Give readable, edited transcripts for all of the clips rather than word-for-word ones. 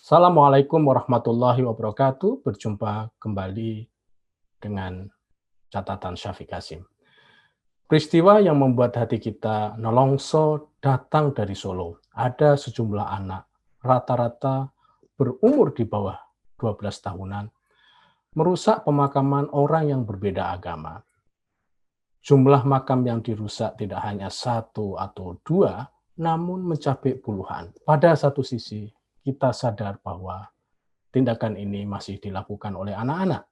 Assalamualaikum warahmatullahi wabarakatuh. Berjumpa kembali dengan catatan Syafiq Kasim. Peristiwa yang membuat hati kita nelongso datang dari Solo. Ada sejumlah anak, rata-rata berumur di bawah 12 tahunan, merusak pemakaman orang yang berbeda agama. Jumlah makam yang dirusak tidak hanya satu atau dua, namun mencapai puluhan. Pada satu sisi, kita sadar bahwa tindakan ini masih dilakukan oleh anak-anak.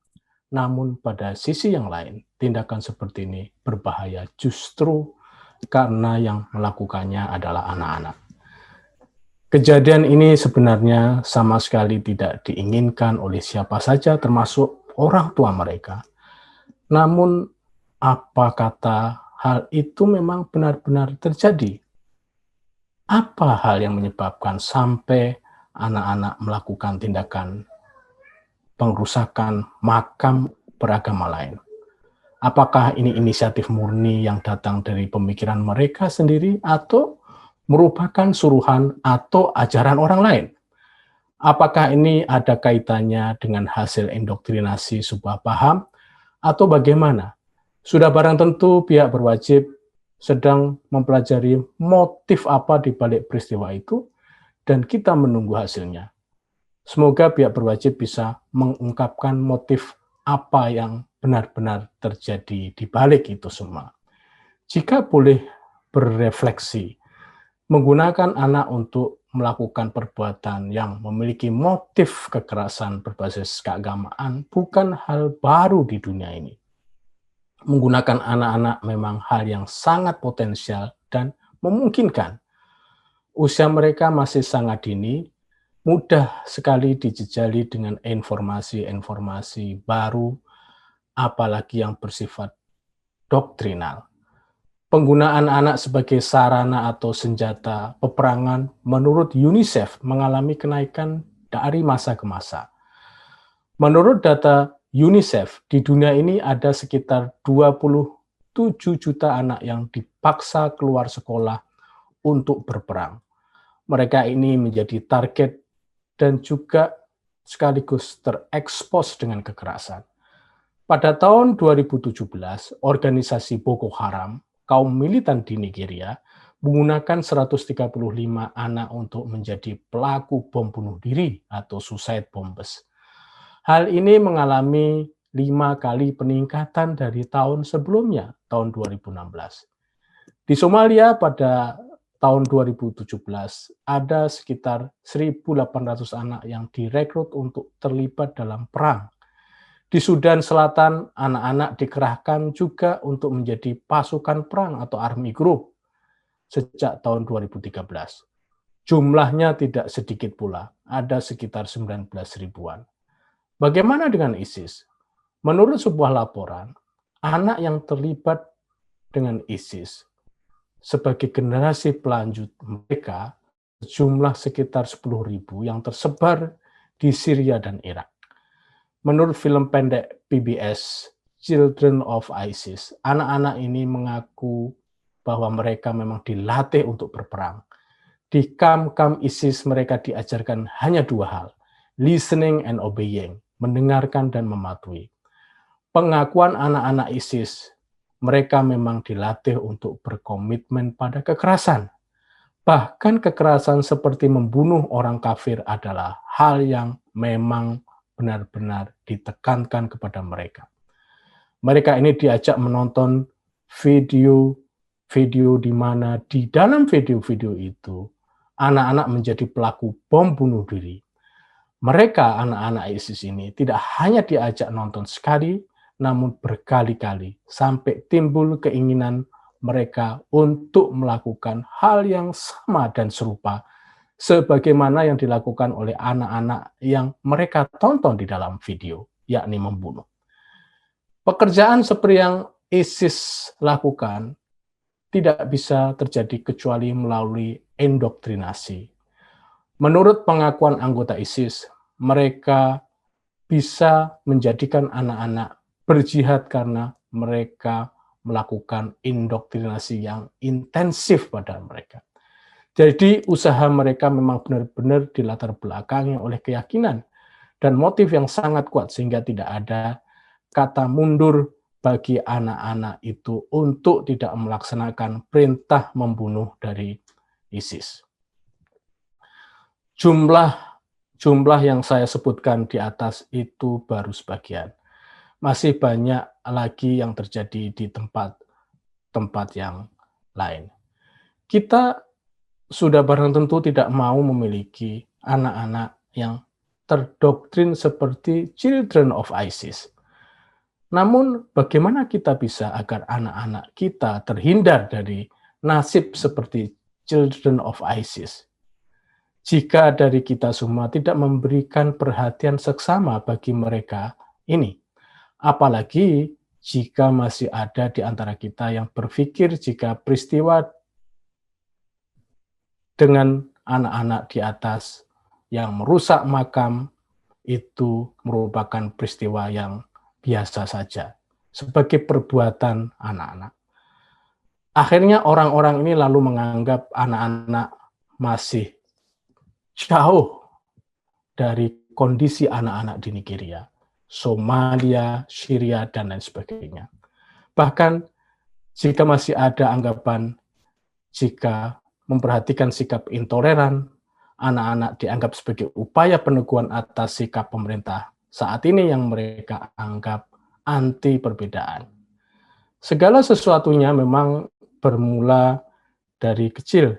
Namun pada sisi yang lain, tindakan seperti ini berbahaya justru karena yang melakukannya adalah anak-anak. Kejadian ini sebenarnya sama sekali tidak diinginkan oleh siapa saja, termasuk orang tua mereka. Namun, apa kata hal itu memang benar-benar terjadi? Apa hal yang menyebabkan sampai anak-anak melakukan tindakan pengrusakan makam beragama lain? Apakah ini inisiatif murni yang datang dari pemikiran mereka sendiri atau merupakan suruhan atau ajaran orang lain? Apakah ini ada kaitannya dengan hasil indoktrinasi sebuah paham atau bagaimana? Sudah barang tentu pihak berwajib sedang mempelajari motif apa di balik peristiwa itu dan kita menunggu hasilnya. Semoga pihak berwajib bisa mengungkapkan motif apa yang benar-benar terjadi di balik itu semua. Jika boleh berefleksi, menggunakan anak untuk melakukan perbuatan yang memiliki motif kekerasan berbasis keagamaan bukan hal baru di dunia ini. Menggunakan anak-anak memang hal yang sangat potensial dan memungkinkan. Usia mereka masih sangat dini, mudah sekali dijejali dengan informasi-informasi baru, apalagi yang bersifat doktrinal. Penggunaan anak sebagai sarana atau senjata peperangan menurut UNICEF mengalami kenaikan dari masa ke masa. Menurut data UNICEF, di dunia ini ada sekitar 27 juta anak yang dipaksa keluar sekolah untuk berperang. Mereka ini menjadi target dan juga sekaligus terekspos dengan kekerasan. Pada tahun 2017, organisasi Boko Haram, kaum militan di Nigeria, menggunakan 135 anak untuk menjadi pelaku bom bunuh diri atau suicide bombers. Hal ini mengalami 5 kali peningkatan dari tahun sebelumnya, tahun 2016. Di Somalia pada tahun 2017 ada sekitar 1.800 anak yang direkrut untuk terlibat dalam perang. Di Sudan Selatan, anak-anak dikerahkan juga untuk menjadi pasukan perang atau army group sejak tahun 2013. Jumlahnya tidak sedikit pula, ada sekitar 19 ribuan. Bagaimana dengan ISIS? Menurut sebuah laporan, anak yang terlibat dengan ISIS sebagai generasi pelanjut mereka jumlah sekitar 10.000 yang tersebar di Syria dan Irak. Menurut film pendek PBS Children of ISIS, anak-anak ini mengaku bahwa mereka memang dilatih untuk berperang. Di kamp-kamp ISIS mereka diajarkan hanya dua hal, listening and obeying, mendengarkan dan mematuhi. Pengakuan anak-anak ISIS, mereka memang dilatih untuk berkomitmen pada kekerasan. Bahkan kekerasan seperti membunuh orang kafir adalah hal yang memang benar-benar ditekankan kepada mereka. Mereka ini diajak menonton video di mana di dalam video-video itu anak-anak menjadi pelaku bom bunuh diri. Mereka, anak-anak ISIS ini, tidak hanya diajak nonton sekali, namun berkali-kali sampai timbul keinginan mereka untuk melakukan hal yang sama dan serupa sebagaimana yang dilakukan oleh anak-anak yang mereka tonton di dalam video, yakni membunuh. Pekerjaan seperti yang ISIS lakukan tidak bisa terjadi kecuali melalui indoktrinasi. Menurut pengakuan anggota ISIS, mereka bisa menjadikan anak-anak berjihad karena mereka melakukan indoktrinasi yang intensif pada mereka. Jadi usaha mereka memang benar-benar dilatar belakangi oleh keyakinan dan motif yang sangat kuat sehingga tidak ada kata mundur bagi anak-anak itu untuk tidak melaksanakan perintah membunuh dari ISIS. Jumlah yang saya sebutkan di atas itu baru sebagian. Masih banyak lagi yang terjadi di tempat yang lain. Kita sudah barang tentu tidak mau memiliki anak-anak yang terdoktrin seperti children of ISIS. Namun, bagaimana kita bisa agar anak-anak kita terhindar dari nasib seperti children of ISIS? Jika dari kita semua tidak memberikan perhatian seksama bagi mereka ini, apalagi jika masih ada di antara kita yang berpikir jika peristiwa dengan anak-anak di atas yang merusak makam itu merupakan peristiwa yang biasa saja sebagai perbuatan anak-anak. Akhirnya orang-orang ini lalu menganggap anak-anak masih jauh dari kondisi anak-anak di Nigeria, Somalia, Syria, dan lain sebagainya. Bahkan jika masih ada anggapan jika memperhatikan sikap intoleran, anak-anak dianggap sebagai upaya peneguhan atas sikap pemerintah saat ini yang mereka anggap anti perbedaan. Segala sesuatunya memang bermula dari kecil.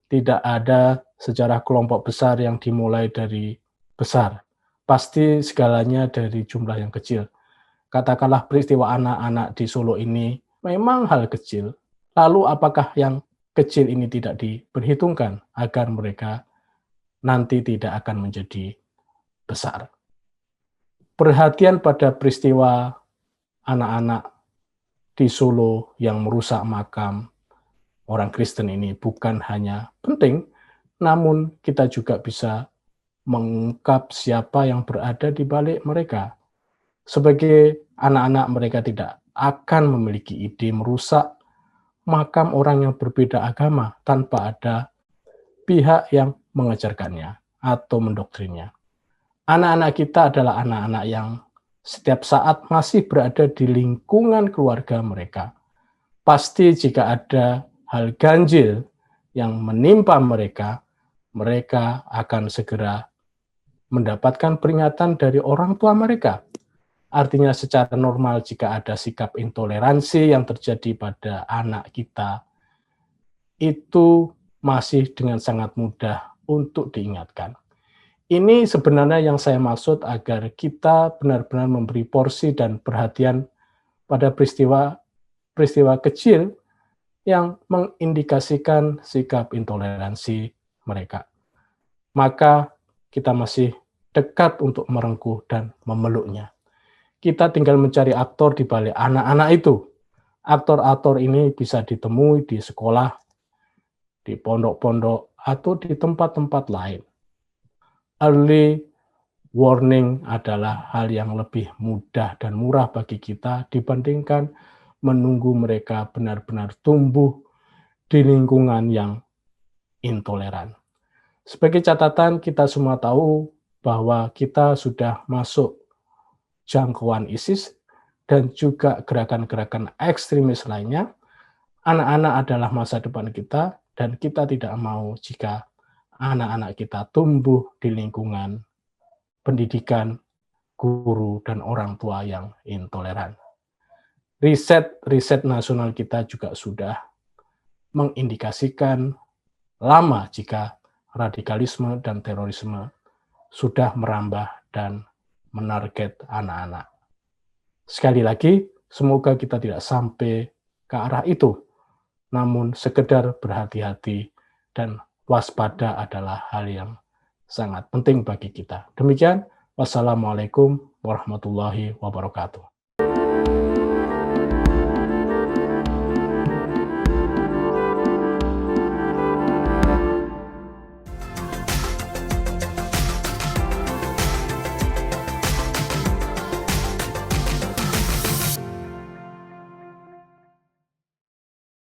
Tidak ada sejarah kelompok besar yang dimulai dari besar. Pasti segalanya dari jumlah yang kecil. Katakanlah peristiwa anak-anak di Solo ini memang hal kecil. Lalu apakah yang kecil ini tidak diperhitungkan agar mereka nanti tidak akan menjadi besar? Perhatian pada peristiwa anak-anak di Solo yang merusak makam orang Kristen ini bukan hanya penting, namun kita juga bisa mengungkap siapa yang berada di balik mereka. Sebagai anak-anak mereka tidak akan memiliki ide merusak makam orang yang berbeda agama tanpa ada pihak yang mengajarkannya atau mendoktrinnya. Anak-anak kita adalah anak-anak yang setiap saat masih berada di lingkungan keluarga mereka. Pasti jika ada hal ganjil yang menimpa mereka, mereka akan segera mendapatkan peringatan dari orang tua mereka. Artinya secara normal jika ada sikap intoleransi yang terjadi pada anak kita, itu masih dengan sangat mudah untuk diingatkan. Ini sebenarnya yang saya maksud agar kita benar-benar memberi porsi dan perhatian pada peristiwa kecil yang mengindikasikan sikap intoleransi mereka. Maka kita masih dekat untuk merengkuh dan memeluknya. Kita tinggal mencari aktor di balik anak-anak itu. Aktor-aktor ini bisa ditemui di sekolah, di pondok-pondok, atau di tempat-tempat lain. Early warning adalah hal yang lebih mudah dan murah bagi kita dibandingkan menunggu mereka benar-benar tumbuh di lingkungan yang intoleran. Sebagai catatan, kita semua tahu bahwa kita sudah masuk jangkauan ISIS dan juga gerakan-gerakan ekstremis lainnya. Anak-anak adalah masa depan kita dan kita tidak mau jika anak-anak kita tumbuh di lingkungan pendidikan, guru, dan orang tua yang intoleran. Riset nasional kita juga sudah mengindikasikan lama jika radikalisme dan terorisme sudah merambah dan menarget anak-anak. Sekali lagi, semoga kita tidak sampai ke arah itu, namun sekedar berhati-hati dan waspada adalah hal yang sangat penting bagi kita. Demikian, wassalamualaikum warahmatullahi wabarakatuh.